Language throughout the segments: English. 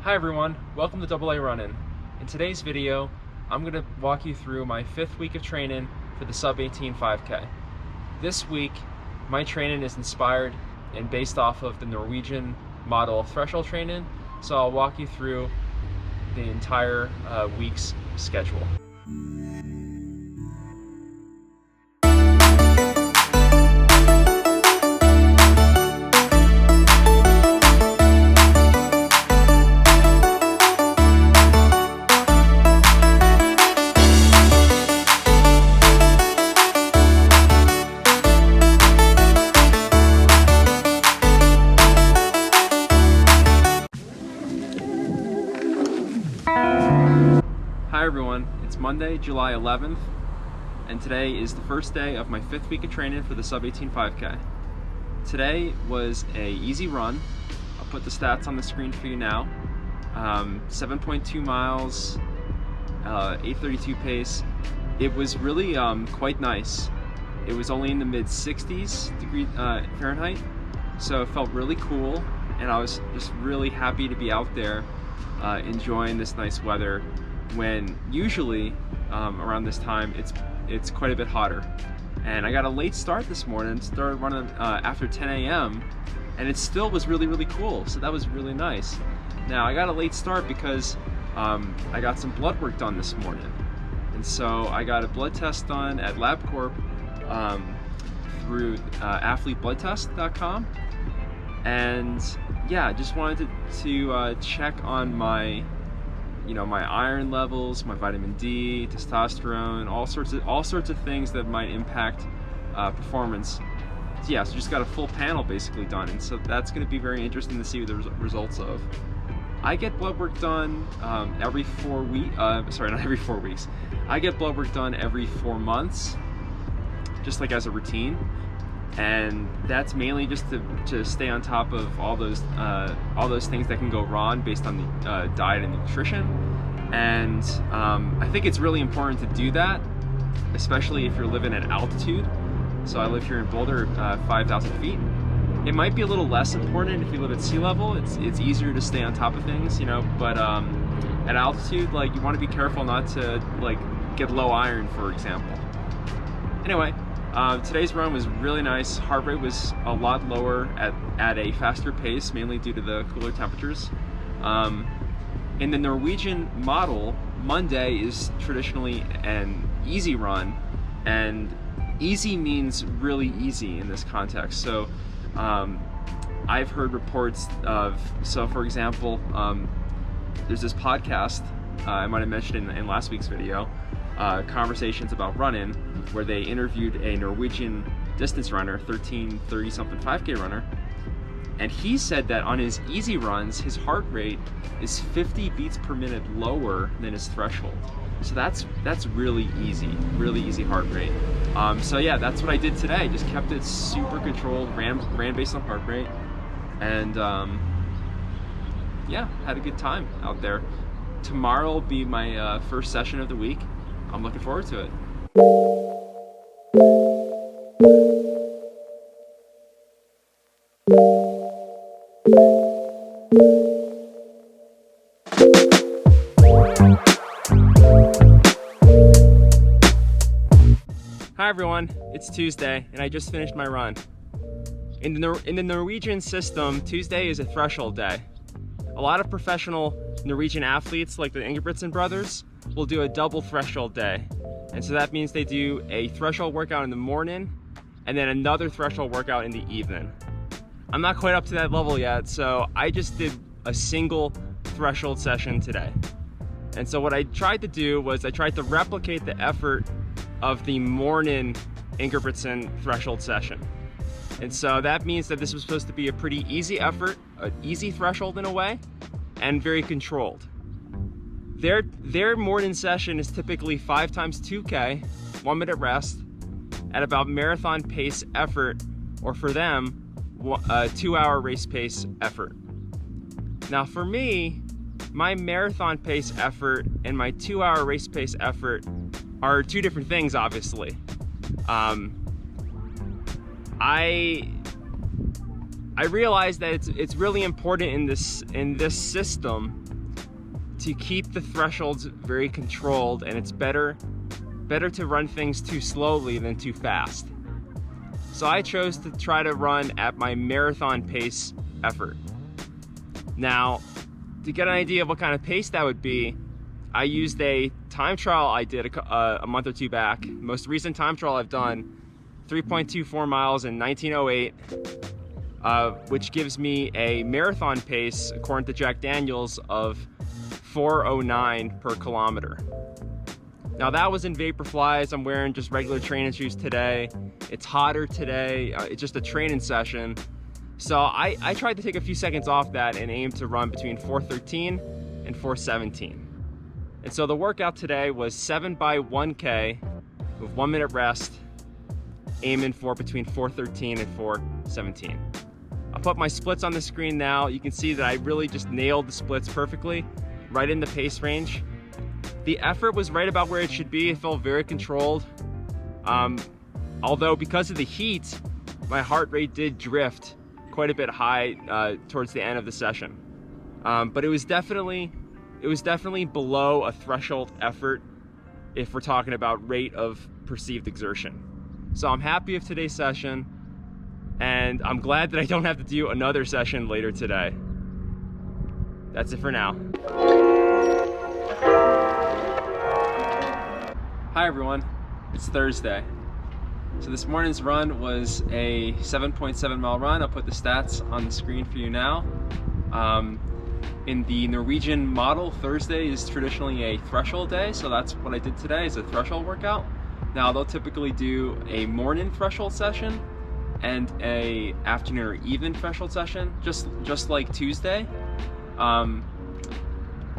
Hi everyone, welcome to AA Run-In. In today's video, I'm going to walk you through my 5th week of training for the sub 18 5K. This week, my training is inspired and based off of the Norwegian model of threshold training, so I'll walk you through the entire week's schedule. Hi everyone, it's Monday, July 11th, and today is the first day of my 5th week of training for the sub 18 5K. Today was a easy run. I'll put the stats on the screen for you now. 7.2 miles, 8:32 pace. It was really quite nice. It was only in the mid 60s degrees Fahrenheit, so it felt really cool, and I was just really happy to be out there enjoying this nice weather when usually around this time it's quite a bit hotter. And I got a late start this morning, started running after 10 a.m. and it still was really cool, so that was really nice. Now I got a late start because I got some blood work done this morning, and so I got a blood test done at LabCorp through athletebloodtest.com, and yeah, just wanted to check on my my iron levels, my vitamin D, testosterone, all sorts of things that might impact performance. So yeah, so just got a full panel basically done, and so that's going to be very interesting to see the results of. I get blood work done every 4 weeks. Sorry, not every 4 weeks. I get blood work done every 4 months, just like as a routine, and that's mainly just to stay on top of all those things that can go wrong based on the diet and nutrition. And I think it's really important to do that, especially if you're living at altitude. So I live here in Boulder, 5,000 feet. It might be a little less important if you live at sea level. It's easier to stay on top of things, but at altitude, like, you want to be careful not to get low iron, for example. Anyway, today's run was really nice. Heart rate was a lot lower at a faster pace, mainly due to the cooler temperatures. In the Norwegian model, Monday is traditionally an easy run, and easy means really easy in this context. So I've heard reports of, for example, there's this podcast, I might have mentioned in last week's video, Conversations About Running, where they interviewed a Norwegian distance runner, 30-something 5K runner, and he said that on his easy runs, his heart rate is 50 beats per minute lower than his threshold. So that's really easy heart rate. So yeah, that's what I did today. Just kept it super controlled, ran based on heart rate, and yeah, had a good time out there. Tomorrow will be my first session of the week. I'm looking forward to it. Hi everyone, it's Tuesday and I just finished my run. In the Norwegian system, Tuesday is a threshold day. A lot of professional Norwegian athletes, like the Ingebrigtsen brothers, will do a double threshold day. And so that means they do a threshold workout in the morning and then another threshold workout in the evening. I'm not quite up to that level yet, so I just did a single threshold session today. And so what I tried to do was I tried to replicate the effort of the morning Ingebrigtsen threshold session. And so that means that this was supposed to be a pretty easy effort, an easy threshold in a way, and very controlled. Their morning session is typically 5 times 2K, 1 minute rest, at about marathon pace effort, or for them, a 2-hour race pace effort. Now for me, my marathon pace effort and my 2-hour race pace effort are two different things, obviously. I realize that it's really important in this system to keep the thresholds very controlled, and it's better to run things too slowly than too fast. So I chose to try to run at my marathon pace effort. Now, to get an idea of what kind of pace that would be, I used a time trial I did a month or two back. The most recent time trial I've done, 3.24 miles in 1908, which gives me a marathon pace, according to Jack Daniels, of 4:09 per kilometer. Now that was in Vaporflies. I'm wearing just regular training shoes today. It's hotter today. It's just a training session. So I tried to take a few seconds off that and aim to run between 4:13 and 4:17. And so the workout today was 7 by 1K with 1 minute rest, aiming for between 4:13 and 4:17. I'll put my splits on the screen now. You can see that I really just nailed the splits perfectly, right in the pace range. The effort was right about where it should be. It felt very controlled. Although because of the heat, my heart rate did drift quite a bit high towards the end of the session. But it was definitely below a threshold effort if we're talking about rate of perceived exertion. So I'm happy with today's session, and I'm glad that I don't have to do another session later today. That's it for now. Hi everyone, it's Thursday. So this morning's run was a 7.7 mile run. I'll put the stats on the screen for you now. In the Norwegian model, Thursday is traditionally a threshold day, so that's what I did today, is a threshold workout. Now they'll typically do a morning threshold session and a afternoon or evening threshold session, just like Tuesday.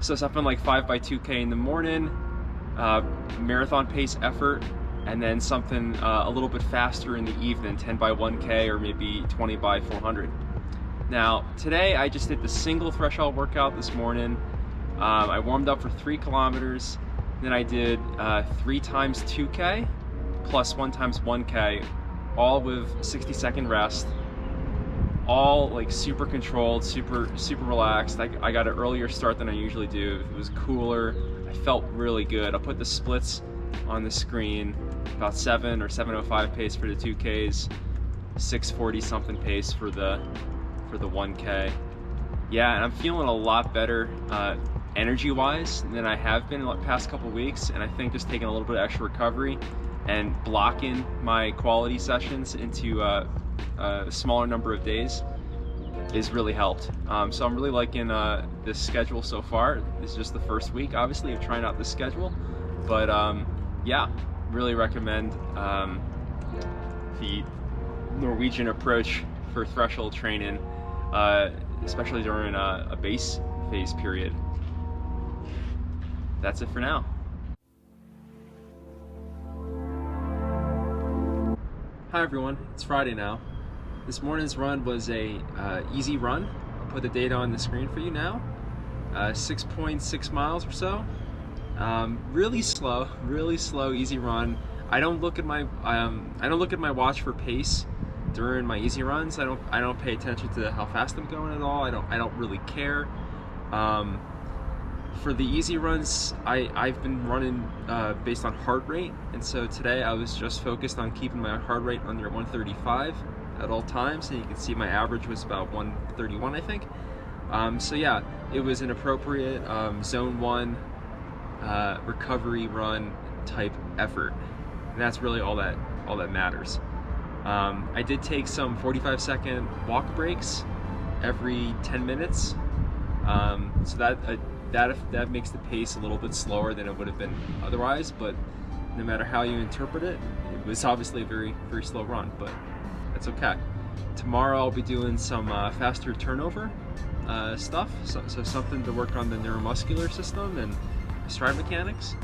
So something like 5 by 2K in the morning, marathon pace effort, and then something a little bit faster in the evening, 10 by 1K or maybe 20 by 400. Now, today I just did the single threshold workout this morning. I warmed up for 3 kilometers, then I did 3 times 2K plus 1 times 1K, all with 60-second rest, all like super controlled, super relaxed. I got an earlier start than I usually do. It was cooler. I felt really good. I'll put the splits on the screen. About 7 or 7:05 pace for the 2Ks, 6:40 something pace for the 1K. Yeah, and I'm feeling a lot better energy-wise than I have been in the past couple weeks, and I think just taking a little bit of extra recovery and blocking my quality sessions into a smaller number of days is really helped. So I'm really liking this schedule so far. This is just the first week, obviously, of trying out this schedule, but yeah, really recommend the Norwegian approach for threshold training, especially during a base phase period. That's it for now. Hi everyone, it's Friday now. This morning's run was a easy run. I'll put the data on the screen for you now. 6.6 miles or so. Really slow, easy run. I don't look at my watch for pace during my easy runs. I don't pay attention to how fast I'm going at all. I don't really care. For the easy runs, I've been running based on heart rate, and so today I was just focused on keeping my heart rate under 135 at all times, and you can see my average was about 131, I think. So yeah, it was an appropriate zone 1 recovery run type effort, and that's really all that matters. I did take some 45-second walk breaks every 10 minutes, so that makes the pace a little bit slower than it would have been otherwise, but no matter how you interpret it, it was obviously a very slow run, but that's okay. Tomorrow I'll be doing some faster turnover stuff, so something to work on the neuromuscular system and stride mechanics.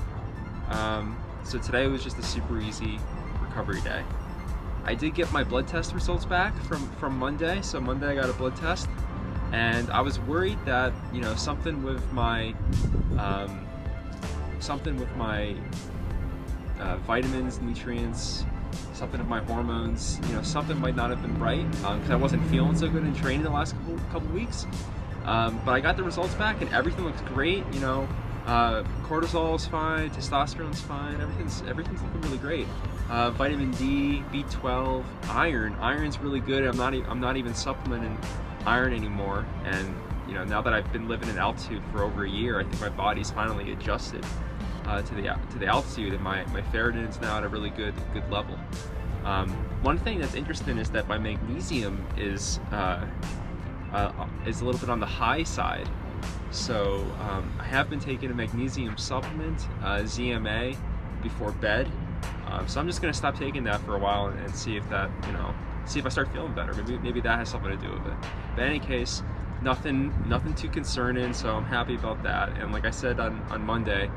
So today was just a super easy recovery day. I did get my blood test results back from Monday. So Monday I got a blood test, and I was worried that something with my vitamins, nutrients, something of my hormones, something might not have been right, because I wasn't feeling so good in training the last couple weeks. But I got the results back and everything looks great. You know, cortisol's fine, testosterone's fine, everything's looking really great. Vitamin D, B12, iron's really good. I'm not even supplementing iron anymore, and you know, now that I've been living in altitude for over a year, I think my body's finally adjusted to the altitude, and my ferritin's now at a really good level. One thing that's interesting is that my magnesium is a little bit on the high side. So I have been taking a magnesium supplement, ZMA, before bed. So I'm just gonna stop taking that for a while and see if that, you know, see if I start feeling better. Maybe that has something to do with it. But in any case, nothing too concerning. So I'm happy about that. And like I said on Monday,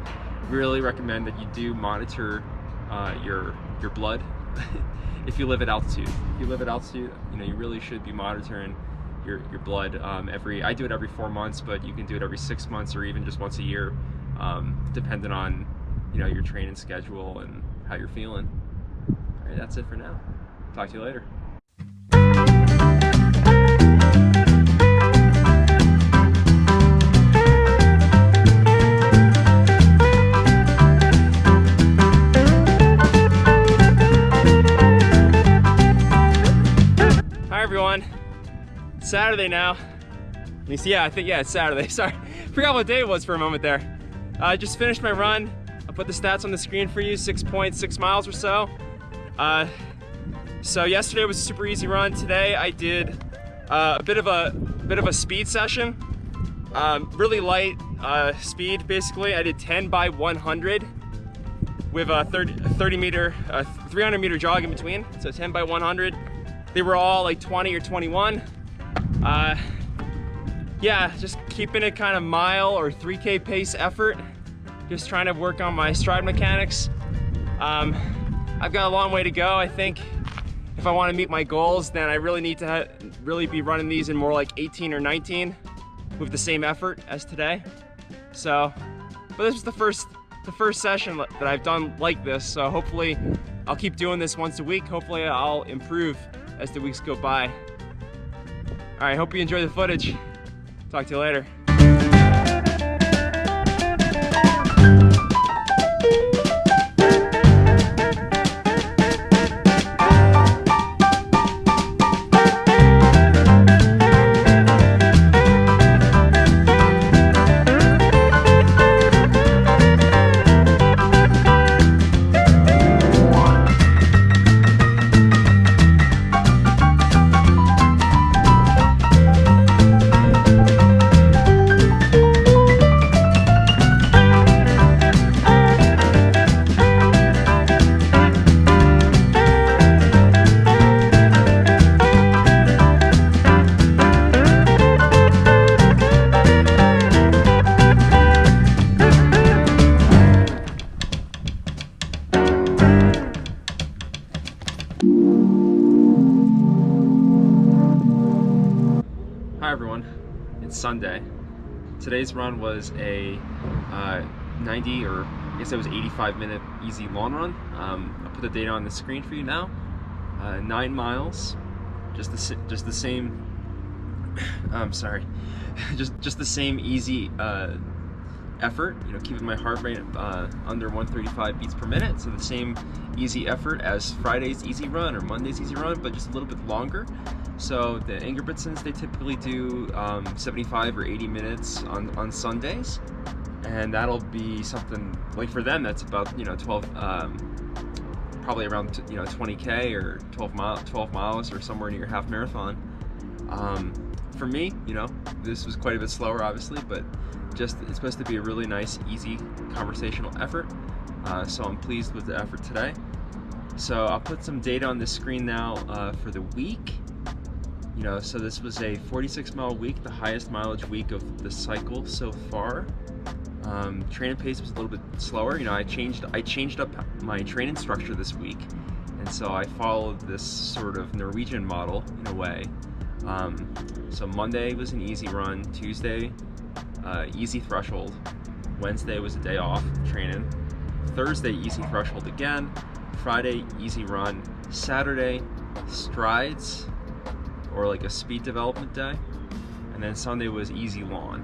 really recommend that you do monitor your blood if you live at altitude. If you live at altitude, you know, you really should be monitoring your blood I do it every 4 months, but you can do it every 6 months or even just once a year, depending on, you know, your training schedule and how you're feeling. All right, that's it for now. Talk to you later. Hi everyone. It's Saturday now. At least, yeah, it's Saturday. Sorry, forgot what day it was for a moment there. I just finished my run. I'll put the stats on the screen for you. 6.6 miles or so. So yesterday was a super easy run. Today I did a bit of a speed session. Really light speed, basically. I did 10 by 100 with a 300 meter jog in between. So 10 by 100. They were all like 20 or 21. Yeah, just keeping it kind of mile or 3K pace effort. Just trying to work on my stride mechanics. I've got a long way to go. I think if I want to meet my goals, then I really need to really be running these in more like 18 or 19 with the same effort as today. So, but this was the first session that I've done like this. So hopefully I'll keep doing this once a week. Hopefully I'll improve as the weeks go by. All right, hope you enjoy the footage. Talk to you later. Hi everyone, it's Sunday. Today's run was a 90 or I guess it was 85-minute easy long run. I'll put the data on the screen for you now. 9 miles, just the same. Sorry, just the same easy effort. You know, keeping my heart rate under 135 beats per minute. So the same easy effort as Friday's easy run or Monday's easy run, but just a little bit longer. So the Ingebrigtsens, they typically do 75 or 80 minutes on Sundays, and that'll be something like, for them, that's about, you know, 12, probably around, you know, 20K or 12 miles or somewhere near half marathon. For me, you know, this was quite a bit slower, obviously, but it's supposed to be a really nice, easy conversational effort. So I'm pleased with the effort today. So I'll put some data on the screen now for the week. You know, so this was a 46-mile week, the highest mileage week of the cycle so far. Training pace was a little bit slower. You know, I changed up my training structure this week, and so I followed this sort of Norwegian model in a way. So Monday was an easy run, Tuesday easy threshold, Wednesday was a day off training, Thursday easy threshold again, Friday easy run, Saturday strides or like a speed development day, and then Sunday was easy lawn.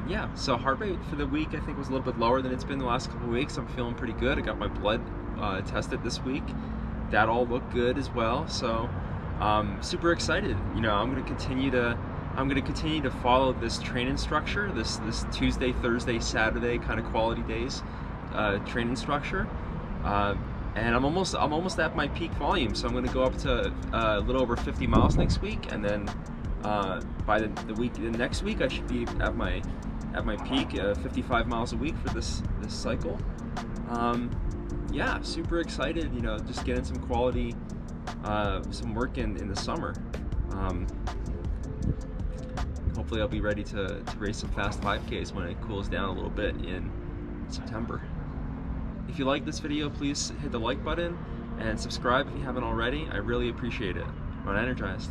Yeah, so heart rate for the week I think was a little bit lower than it's been the last couple of weeks. I'm feeling pretty good. I got my blood tested this week. That all looked good as well. So super excited. You know, I'm gonna continue to follow this training structure, this Tuesday, Thursday, Saturday kind of quality days training structure. And I'm almost at my peak volume, so I'm going to go up to a little over 50 miles next week, and then by the next week I should be at my peak, 55 miles a week for this cycle. Yeah, super excited. You know, just getting some quality, some work in the summer. Hopefully I'll be ready to race some fast 5Ks when it cools down a little bit in September. If you like this video, please hit the like button and subscribe if you haven't already. I really appreciate it. Run energized.